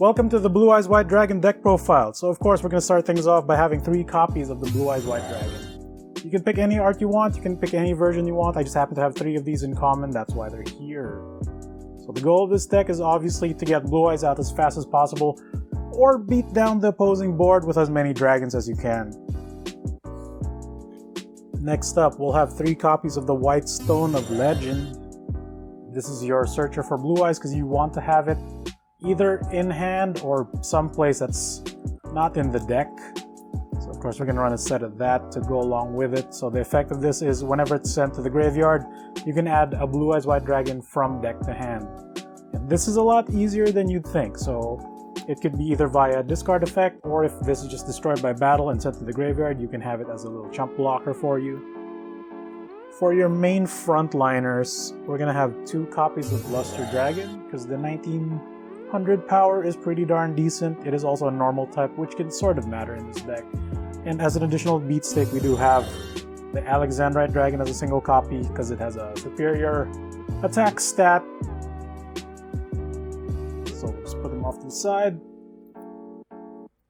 Welcome to the Blue Eyes White Dragon deck profile. So of course we're going to start things off by having 3 copies of the Blue Eyes White Dragon. You can pick any art you want, you can pick any version you want. I just happen to have 3 of these in common, that's why they're here. So the goal of this deck is obviously to get Blue Eyes out as fast as possible, or beat down the opposing board with as many dragons as you can. Next up, we'll have 3 copies of the White Stone of Legend. This is your searcher for Blue Eyes because you want to have it either in hand or someplace that's not in the deck. So of course we're going to run a set of that to go along with it. So the effect of this is whenever it's sent to the graveyard, you can add a Blue Eyes White Dragon from deck to hand. And this is a lot easier than you'd think, so it could be either via discard effect, or if this is just destroyed by battle and sent to the graveyard, you can have it as a little chump blocker for you. For your main frontliners, we're going to have 2 copies of Luster Dragon, because the 1900 power is pretty darn decent. It is also a normal type, which can sort of matter in this deck. And as an additional beat stick, we do have the Alexandrite Dragon as a single copy, because it has a superior attack stat. So let's put them off to the side.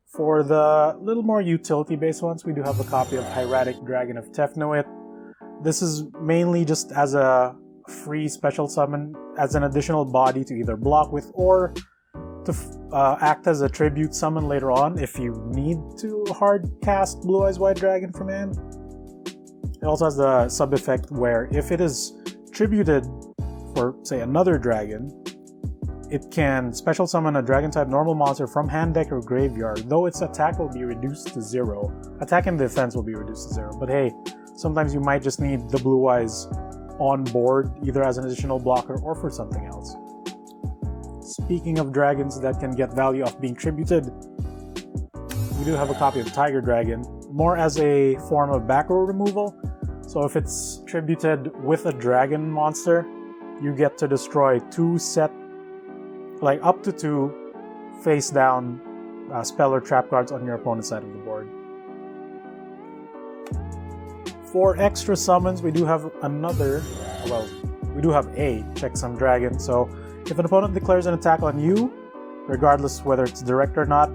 For the little more utility-based ones, we do have a copy of Hieratic Dragon of Tefnuit. This is mainly just as a free special summon, as an additional body to either block with or to act as a tribute summon later on if you need to hard cast Blue Eyes White Dragon from hand. It also has the sub-effect where if it is tributed for, say, another dragon, it can special summon a dragon-type normal monster from hand, deck, or graveyard, though its attack will be reduced to 0. Attack and defense will be reduced to 0, but hey, sometimes you might just need the Blue Eyes on board, either as an additional blocker or for something else. Speaking of dragons that can get value off being tributed, we do have a copy of Tiger Dragon, more as a form of back row removal. So if it's tributed with a dragon monster, you get to destroy 2 up to 2 face down spell or trap cards on your opponent's side of the board. For extra summons, we do have a Checksum Dragon. So if an opponent declares an attack on you, regardless whether it's direct or not,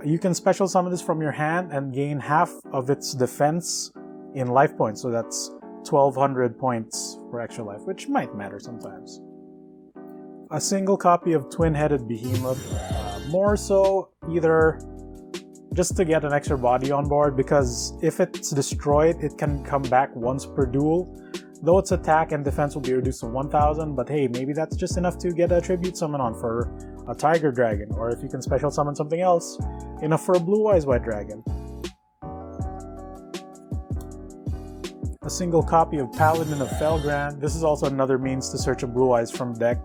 you can special summon this from your hand and gain half of its defense in life points. So that's 1200 points for extra life, which might matter sometimes. A single copy of Twin-Headed Behemoth, more so either just to get an extra body on board, because if it's destroyed, it can come back once per duel, though its attack and defense will be reduced to 1000, but hey, maybe that's just enough to get a tribute summon on for a Tiger Dragon, or if you can special summon something else, enough for a Blue Eyes White Dragon. A single copy of Paladin of Felgrand. This is also another means to search a Blue Eyes from deck.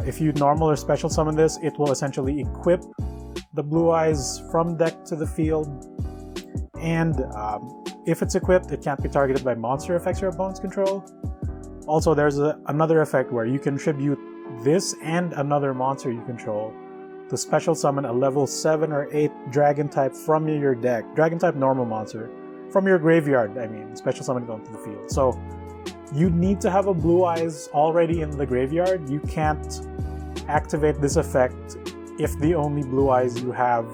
If you normal or special summon this, it will essentially equip the Blue Eyes from deck to the field, and if it's equipped, it can't be targeted by monster effects your opponents control. Also, there's another effect where you contribute this and another monster you control to special summon a level 7 or 8 dragon type from your deck, dragon type normal monster, from your graveyard, special summon it onto the field. So you need to have a Blue Eyes already in the graveyard. You can't activate this effect if the only Blue Eyes you have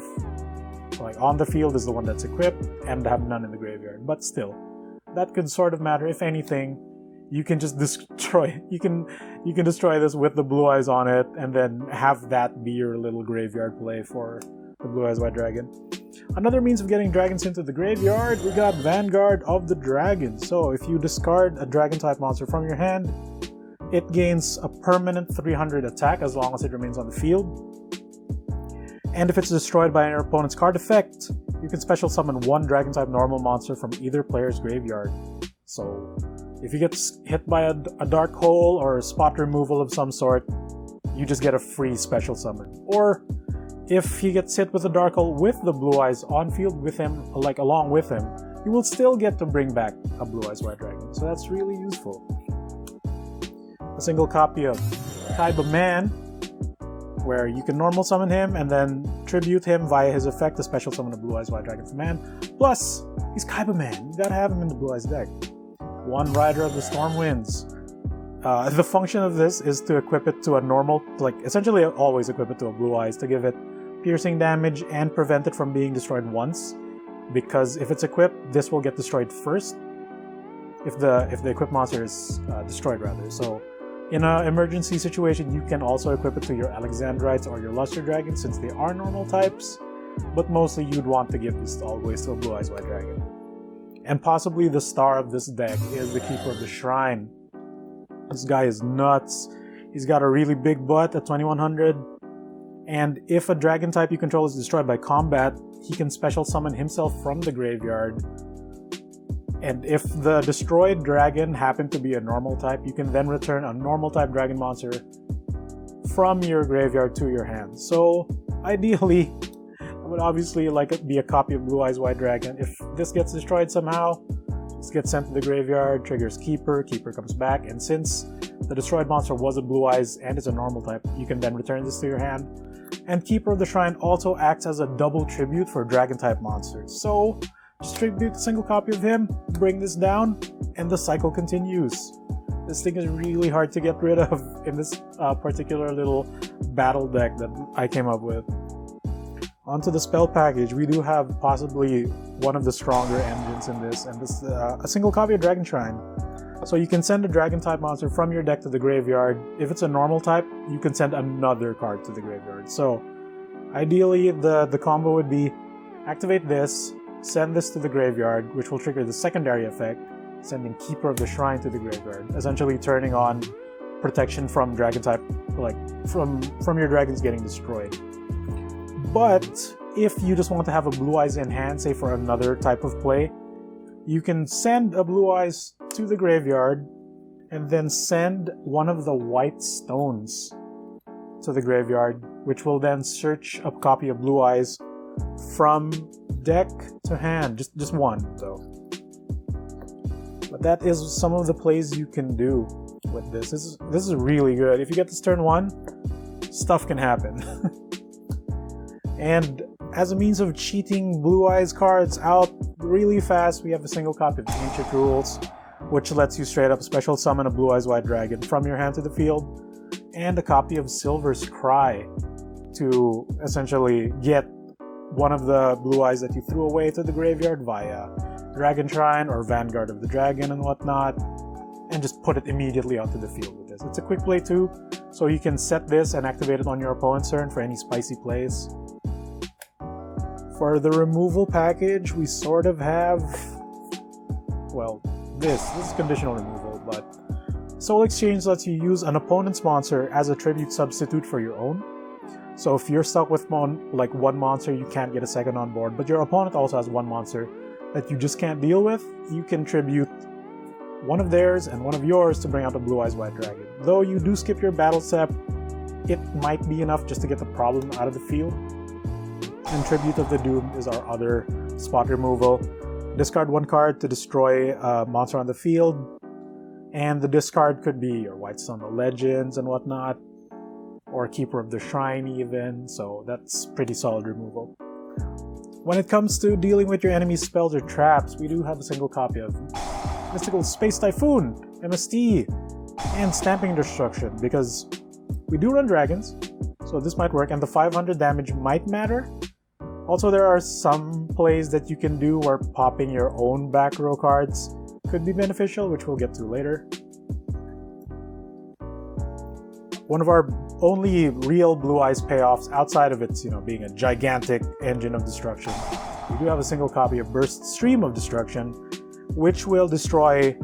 on the field is the one that's equipped and have none in the graveyard. But still, that could sort of matter. If anything, you can just destroy you can destroy this with the Blue Eyes on it and then have that be your little graveyard play for the Blue Eyes White Dragon. Another means of getting dragons into the graveyard, we got Vanguard of the Dragon. So if you discard a dragon type monster from your hand, it gains a permanent 300 attack as long as it remains on the field. And if it's destroyed by your opponent's card effect, you can special summon 1 dragon type normal monster from either player's graveyard. So if he gets hit by a dark hole or a spot removal of some sort, you just get a free special summon. Or if he gets hit with a dark hole with the Blue Eyes on field with him, along with him, you will still get to bring back a Blue Eyes White Dragon. So that's really useful. A single copy of Kaiba Man, where you can normal summon him and then tribute him via his effect to special summon a Blue Eyes White Dragon from hand. Plus, he's Kaiba Man. You gotta have him in the Blue Eyes deck. One Rider of the Storm Winds. The function of this is to equip it to a normal, like essentially always equip it to a Blue Eyes to give it piercing damage and prevent it from being destroyed once. Because if it's equipped, this will get destroyed first. If the equipped monster is destroyed, rather. So, in an emergency situation, you can also equip it to your Alexandrites or your Luster Dragons since they are normal types. But mostly, you'd want to give this always to a Blue Eyes White Dragon. And possibly the star of this deck is the Keeper of the Shrine. This guy is nuts. He's got a really big butt at 2100. And if a dragon type you control is destroyed by combat, he can special summon himself from the graveyard. And if the destroyed dragon happened to be a normal type, you can then return a normal type dragon monster from your graveyard to your hand. So ideally, I would obviously like it be a copy of Blue Eyes White Dragon. If this gets destroyed somehow, this gets sent to the graveyard, triggers Keeper, Keeper comes back, and since the destroyed monster was a Blue Eyes and is a normal type, you can then return this to your hand. And Keeper of the Shrine also acts as a double tribute for dragon type monsters. So just tribute a single copy of him, bring this down, and the cycle continues. This thing is really hard to get rid of in this particular little battle deck that I came up with. Onto the spell package, we do have possibly one of the stronger engines in this, and this a single copy of Dragon Shrine. So you can send a dragon type monster from your deck to the graveyard. If it's a normal type, you can send another card to the graveyard. So ideally, the combo would be activate this, send this to the graveyard, which will trigger the secondary effect, sending Keeper of the Shrine to the graveyard, essentially turning on protection from dragon type, like from your dragons getting destroyed. But if you just want to have a Blue Eyes in hand, say for another type of play, you can send a Blue Eyes to the graveyard and then send one of the white stones to the graveyard, which will then search a copy of Blue Eyes from deck to hand. Just one, though. But that is some of the plays you can do with this. This is really good. If you get this turn 1, stuff can happen. And as a means of cheating Blue Eyes cards out really fast, we have a single copy of Ancient Rules, which lets you straight up special summon a Blue Eyes White Dragon from your hand to the field, and a copy of Silver's Cry to essentially get one of the Blue Eyes that you threw away to the graveyard via Dragon Shrine or Vanguard of the Dragon and whatnot, and just put it immediately onto the field with this. It's a quick play too, so you can set this and activate it on your opponent's turn for any spicy plays. For the removal package, we sort of have, well, this is conditional removal, but Soul Exchange lets you use an opponent's monster as a tribute substitute for your own. So if you're stuck with one monster, you can't get a second on board, but your opponent also has one monster that you just can't deal with, you can tribute one of theirs and one of yours to bring out a Blue Eyes White Dragon. Though you do skip your battle step, it might be enough just to get the problem out of the field. And Tribute of the Doomed is our other spot removal. Discard one card to destroy a monster on the field, and the discard could be your Whitestone of Legends and whatnot, or Keeper of the Shrine even, so that's pretty solid removal. When it comes to dealing with your enemy's spells or traps, we do have a single copy of Mystical Space Typhoon, MST, and Stamping Destruction, because we do run dragons, so this might work, and the 500 damage might matter. Also, there are some plays that you can do where popping your own back row cards could be beneficial, which we'll get to later. One of our only real Blue Eyes payoffs outside of its, being a gigantic engine of destruction, we do have a single copy of Burst Stream of Destruction, which will destroy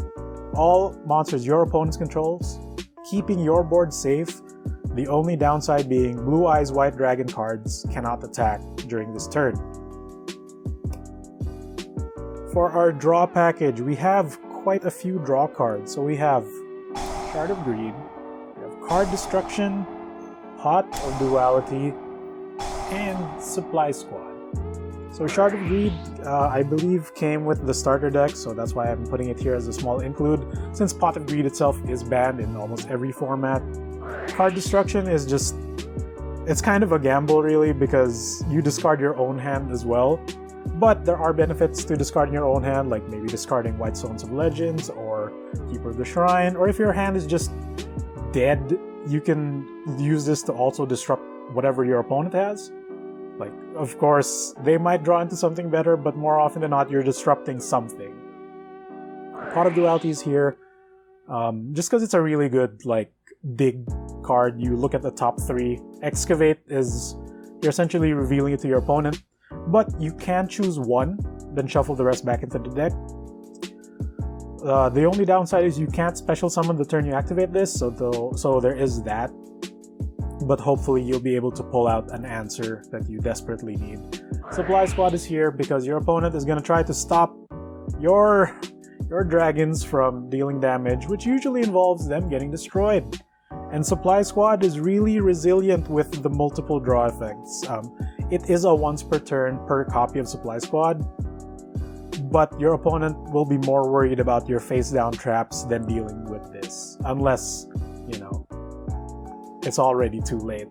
all monsters your opponent controls, keeping your board safe. The only downside being Blue Eyes White Dragon cards cannot attack during this turn. For our draw package, we have quite a few draw cards. So we have Shard of Greed, we have Card Destruction, Pot of Duality, and Supply Squad. So Shard of Greed, I believe, came with the starter deck, so that's why I'm putting it here as a small include, since Pot of Greed itself is banned in almost every format. Card Destruction is just, it's kind of a gamble really, because you discard your own hand as well, but there are benefits to discarding your own hand, like maybe discarding Whitestones of Legends or Keeper of the Shrine, or if your hand is just dead, you can use this to also disrupt whatever your opponent has. Like, of course, they might draw into something better, but more often than not, you're disrupting something. Pot of Duality is here, just because it's a really good, like, big card. You look at the top 3. Excavate is, you're essentially revealing it to your opponent, but you can choose one, then shuffle the rest back into the deck. The only downside is you can't special summon the turn you activate this, so there is that. But hopefully you'll be able to pull out an answer that you desperately need. Supply Squad is here because your opponent is going to try to stop your dragons from dealing damage, which usually involves them getting destroyed. And Supply Squad is really resilient with the multiple draw effects. It is a once per turn per copy of Supply Squad, but your opponent will be more worried about your face down traps than dealing with this, unless, you know, it's already too late.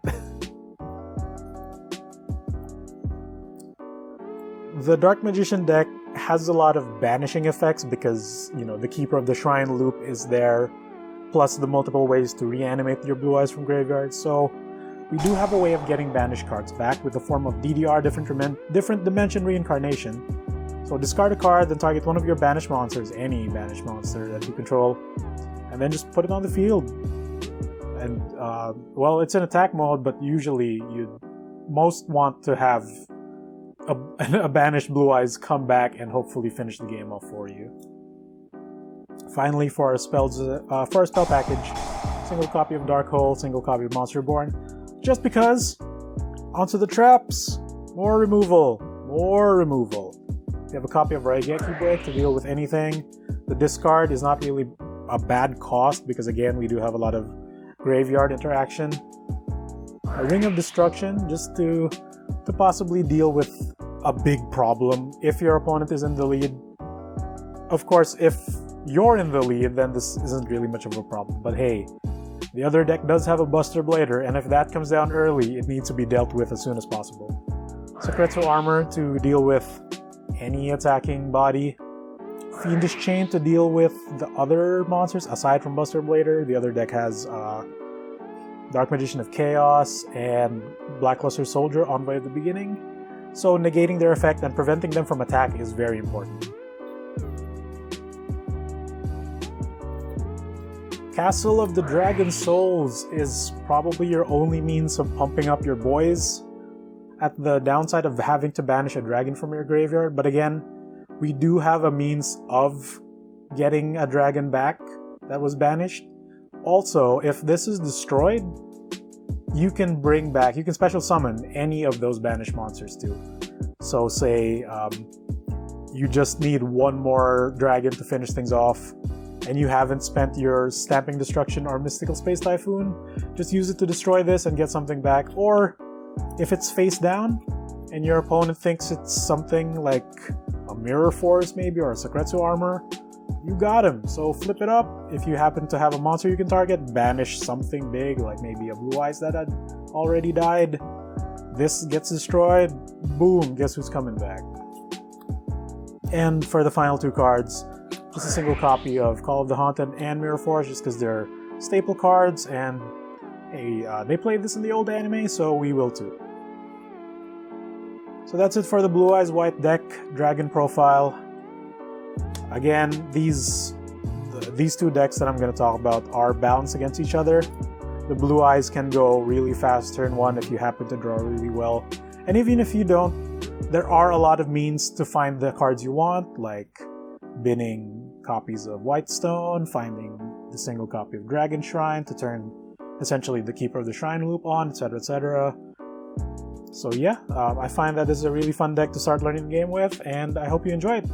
The Dark Magician deck has a lot of banishing effects because, you know, the Keeper of the Shrine loop is there, plus the multiple ways to reanimate your Blue Eyes from graveyards. So we do have a way of getting banished cards back with the form of DDR, different dimension reincarnation. So discard a card, then target one of your banished monsters, any banished monster that you control, and then just put it on the field. And, well, it's in attack mode, but usually you most want to have a banished Blue Eyes come back and hopefully finish the game off for you. Finally, for our spells, for our spell package, single copy of Dark Hole, single copy of Monster Reborn. Just because, onto the traps, more removal. You have a copy of Raigeki Break to deal with anything. The discard is not really a bad cost because, again, we do have a lot of graveyard interaction. A Ring of Destruction, just to possibly deal with a big problem if your opponent is in the lead. Of course, if you're in the lead, then this isn't really much of a problem. But hey, the other deck does have a Buster Blader, and if that comes down early, it needs to be dealt with as soon as possible. Secretzo Armor to deal with any attacking body. Fiendish Chain to deal with the other monsters aside from Buster Blader. The other deck has Dark Magician of Chaos and Blackluster Soldier Envoy at the beginning. So negating their effect and preventing them from attack is very important. Castle of the Dragon Souls is probably your only means of pumping up your boys, at the downside of having to banish a dragon from your graveyard. But again, we do have a means of getting a dragon back that was banished. Also, if this is destroyed, you can special summon any of those banished monsters too. So say you just need one more dragon to finish things off, and you haven't spent your Stamping Destruction or Mystical Space Typhoon, just use it to destroy this and get something back. Or if it's face down and your opponent thinks it's something like a Mirror Force maybe, or a Secretzo Armor, you got him. So flip it up. If you happen to have a monster you can target, banish something big, like maybe a Blue Eyes that had already died. This gets destroyed, boom, guess who's coming back? And for the final two cards, just a single copy of Call of the Haunted and Mirror Force, just because they're staple cards, and hey, they played this in the old anime, so we will too. So that's it for the Blue Eyes White deck dragon profile. Again, these two decks that I'm going to talk about are balanced against each other. The Blue Eyes can go really fast turn one if you happen to draw really well. And even if you don't, there are a lot of means to find the cards you want, like binning copies of Whitestone, finding the single copy of Dragon Shrine to turn essentially the Keeper of the Shrine loop on, etc, etc. So yeah, I find that this is a really fun deck to start learning the game with, and I hope you enjoy it.